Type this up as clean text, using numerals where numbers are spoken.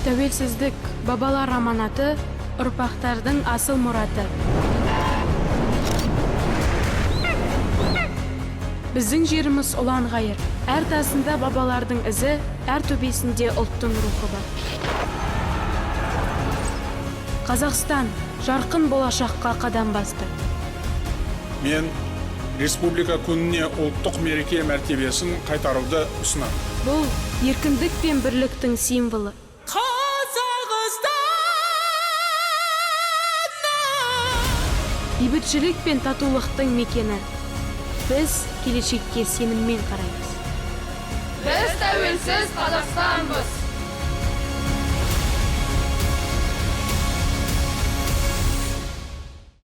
Тәуелсіздік бабалар аманаты, ұрпақтардың асыл мұраты. Біздің жеріміз ұлан ғайыр. Әр тасында бабалардың ізі, әр төбесінде ұлттың рухы бар. Қазақстан жарқын болашаққа қадам басты. Мен Республика күніне ұлттық мереке мәртебесін қайтаруды ұсынамын. Бұл еркіндік пен бірліктің символы. Бейбітшілік пен татулықтың мекені. Біз келешекке сеніммен қараймыз. Біз тәуелсіз Қазақстанбыз.